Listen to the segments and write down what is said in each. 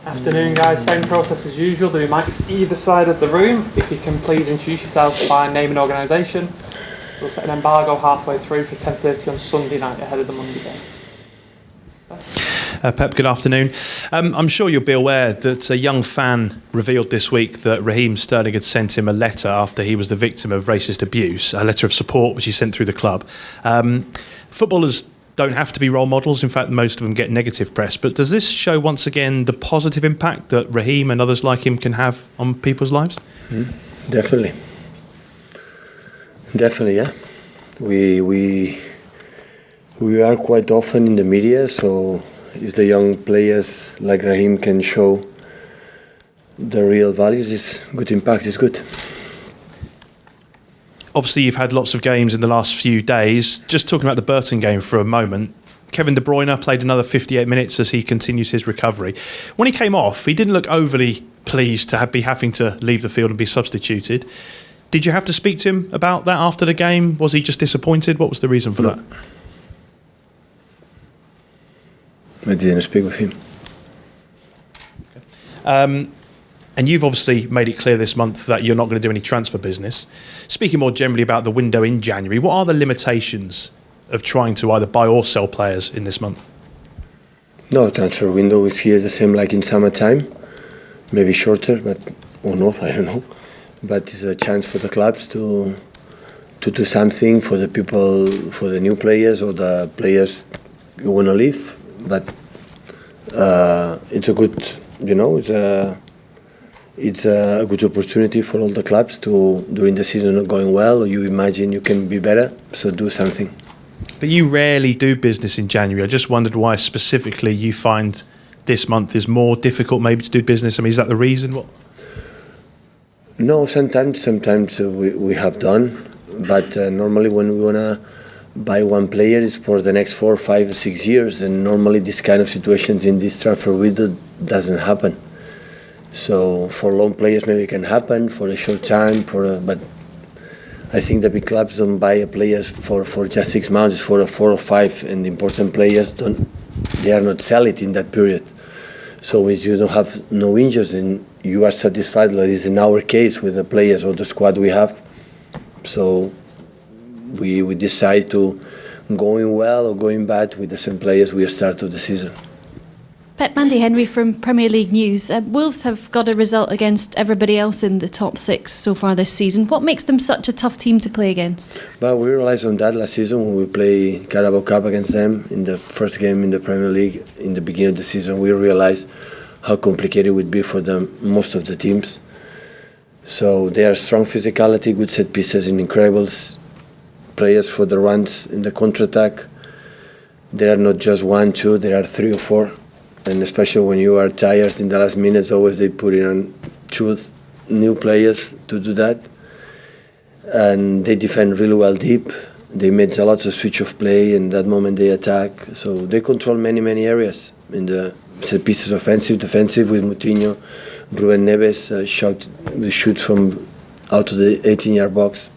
Afternoon, guys. Same process as usual. There'll be mics either side of the room. If you can please introduce yourself by name and organisation. We'll set an embargo halfway through for 10:30 on Sunday night ahead of the Monday game. Pep, good afternoon. I'm sure you'll be aware that a young fan revealed this week that Raheem Sterling had sent him a letter after he was the victim of racist abuse, a letter of support which he sent through the club. Footballers don't have to be role models. In fact, most of them get negative press. But does this show once again the positive impact that Raheem and others like him can have on people's lives? Definitely, yeah. We are quite often in the media, so if the young players like Raheem can show the real values, it's good impact. It's good. Obviously, you've had lots of games in the last few days. Just talking about the Burton game for a moment, Kevin De Bruyne played another 58 minutes as he continues his recovery. When he came off, he didn't look overly pleased to be having to leave the field and be substituted. Did you have to speak to him about that after the game? Was he just disappointed? What was the reason for that? I didn't speak with him. And you've obviously made it clear this month that you're not going to do any transfer business. Speaking more generally about the window in January, what are the limitations of trying to either buy or sell players in this month? No, transfer window is here the same like in summertime, maybe shorter, but or not, I don't know. But it's a chance for the clubs to do something for the people, for the new players or the players who want to leave. But it's a good, it's a good opportunity for all the clubs to, during the season not going well, or you imagine you can be better, so do something. But you rarely do business in January. I just wondered why specifically you find this month is more difficult maybe to do business. I mean, is that the reason? What? No, sometimes we have done, but normally when we want to buy one player it's for the next 4, 5, 6 years, and normally this kind of situations in this transfer window doesn't happen. So for long players maybe it can happen for a short time, but I think the big clubs don't buy players for just 6 months, for 4 or 5, and the important players they are not sell it in that period. So if you don't have no injuries and you are satisfied, like is in our case with the players or the squad we have, so we decide to going well or going bad with the same players we start of the season. Pep, Mandy Henry from Premier League News. Wolves have got a result against everybody else in the top 6 so far this season. What makes them such a tough team to play against? But we realised on that last season when we played Carabao Cup against them in the first game in the Premier League in the beginning of the season. We realised how complicated it would be for them, most of the teams. So they are strong physicality, good set pieces, and incredible players for the runs in the counter-attack. There are not just 1, 2, there are 3 or 4. And especially when you are tired in the last minutes, always they put in 2 new players to do that. And they defend really well deep. They made a lot of switch of play, and that moment they attack. So they control many areas in the set pieces, offensive, defensive, with Moutinho, Ruben Neves shoots from out of the 18-yard box.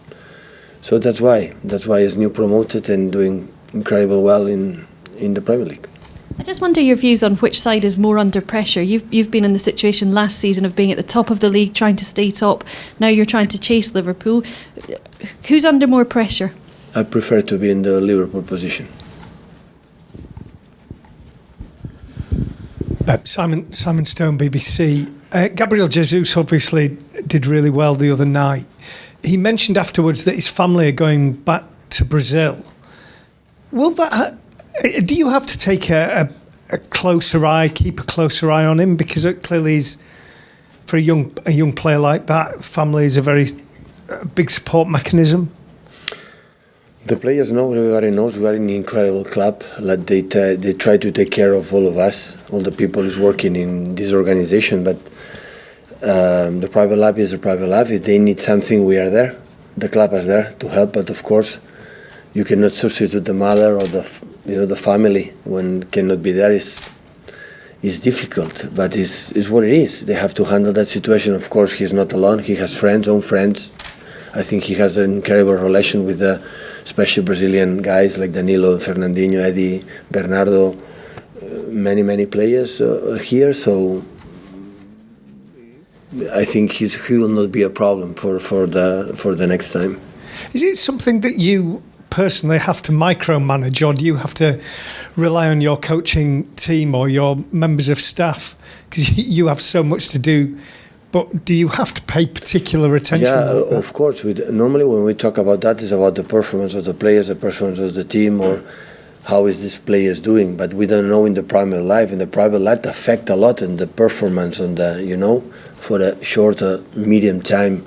So that's why he's new promoted and doing incredible well in the Premier League. I just wonder your views on which side is more under pressure. You've been in the situation last season of being at the top of the league, trying to stay top. Now you're trying to chase Liverpool. Who's under more pressure? I prefer to be in the Liverpool position. Simon Stone, BBC. Gabriel Jesus obviously did really well the other night. He mentioned afterwards that his family are going back to Brazil. Will that? Do you have to take a closer eye, keep a closer eye on him, because clearly he's, for a young player like that, family is a very big support mechanism. The players know, everybody knows we are in an incredible club. Like they try to take care of all of us, all the people who's working in this organization. But the private life is a private life. If they need something, we are there. The club is there to help. But of course, you cannot substitute the mother or the family when cannot be there is difficult, but it's what it is. They have to handle that situation. Of course, he's not alone. He has own friends. I think he has an incredible relation with the especially Brazilian guys like Danilo, Fernandinho, Eddie, Bernardo, many players here. So I think he will not be a problem for the next time. Is it something that you personally have to micromanage, or do you have to rely on your coaching team or your members of staff? Because you have so much to do, but do you have to pay particular attention? Yeah, of course. Normally when we talk about that, it's about the performance of the players, the performance of the team, or how is this player doing. But we don't know in the private life. In the private life, affect a lot in the performance on the for a shorter, medium time.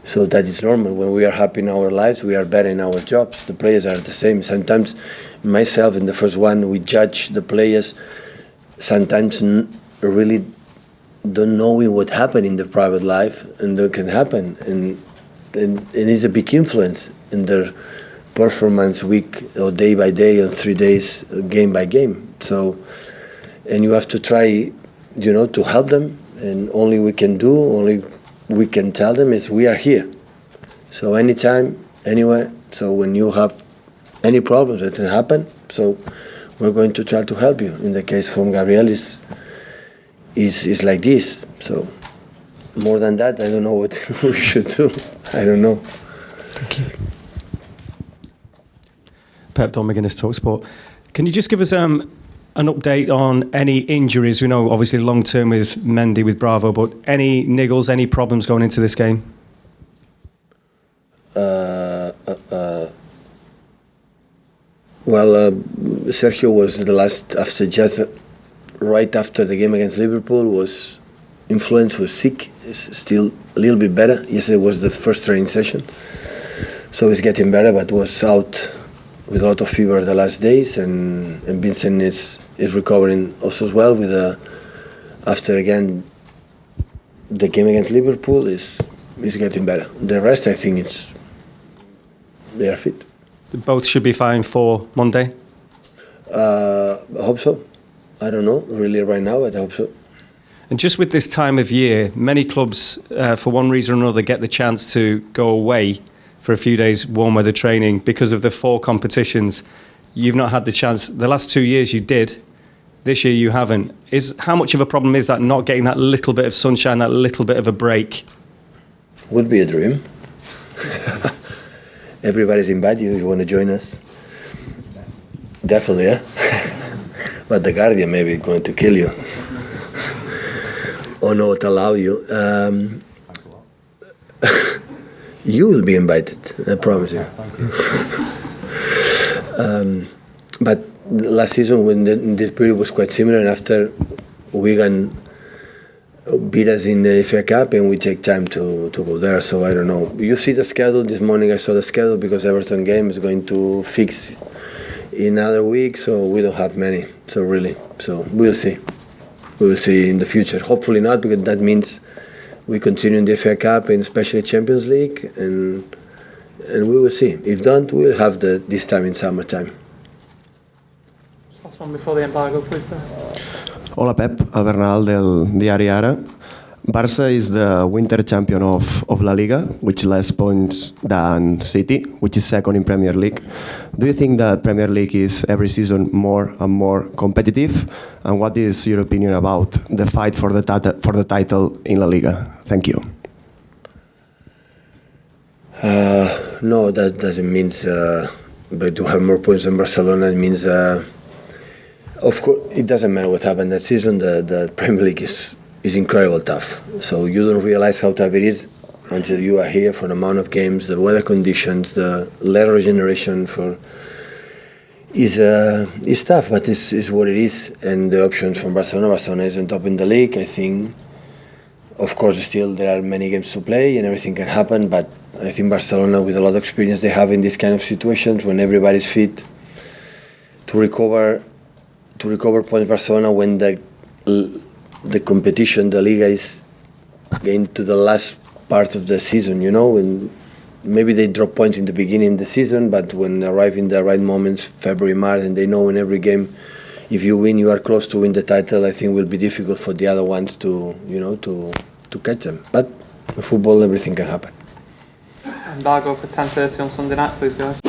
So that is normal. When we are happy in our lives, we are better in our jobs. The players are the same. Sometimes, myself in the first one, we judge the players. Sometimes really don't knowing what happened in the private life, and that can happen, and it's a big influence in their performance week or day by day, or 3 days, game by game. So, and you have to try, to help them, and only we can tell them is we are here. So anytime, anywhere. So when you have any problems that can happen, so we're going to try to help you. In the case from Gabriel is like this. So more than that, I don't know what we should do. I don't know. Thank you. Pep, Don McGuinness, TalkSport. Can you just give us an update on any injuries? We know obviously long term with Mendy, with Bravo, but any niggles, any problems going into this game? Well, Sergio was the last right after the game against Liverpool was sick. Is still a little bit better. Yesterday was the first training session, so he's getting better, but was out with a lot of fever the last days, and Vincent is recovering also as well with after again the game against Liverpool is getting better. The rest, I think they are fit. Both should be fine for Monday? I hope so. I don't know really right now, but I hope so. And just with this time of year, many clubs, for one reason or another, get the chance to go away for a few days warm weather training because of the 4 competitions. You've not had the chance. The last 2 years you did. This year you haven't. How much of a problem is that, not getting that little bit of sunshine, that little bit of a break? Would be a dream. Everybody's invited you if you want to join us. Definitely, yeah. But the Guardian maybe is going to kill you. Or not allow you. You will be invited, I promise you. But last season, when this period was quite similar, and after Wigan beat us in the FA Cup, and we take time to go there. So I don't know. You see the schedule this morning. I saw the schedule because Everton game is going to fix in another week, so we don't have many. So we'll see. We will see in the future. Hopefully not, because that means we continue in the FA Cup and especially Champions League, and we will see. If don't, we'll have this time in summertime. Last one before the embargo, please. Hola Pep, Albert Nadal del diari Ara. Barça is the winter champion of La Liga, which less points than City, which is second in Premier League. Do you think that Premier League is every season more and more competitive? And what is your opinion about the fight for the title in La Liga? Thank you. No, that doesn't mean but to have more points than Barcelona. It means, of course, it doesn't matter what happened that season. The Premier League is incredibly tough. So you don't realize how tough it is until you are here for the amount of games, the weather conditions, the letter regeneration is tough, but it's what it is. And the options from Barcelona is on top in the league. I think, of course, still there are many games to play and everything can happen, but I think Barcelona, with a lot of experience they have in these kind of situations, when everybody's fit, to recover points, Barcelona, when the competition, the Liga is getting to the last part of the season, and maybe they drop points in the beginning of the season, but when arrive in the right moments, February, March, and they know in every game, if you win, you are close to win the title. I think it will be difficult for the other ones to catch them. But in football, everything can happen. Embargo for 10:30 on Sunday night, please, guys.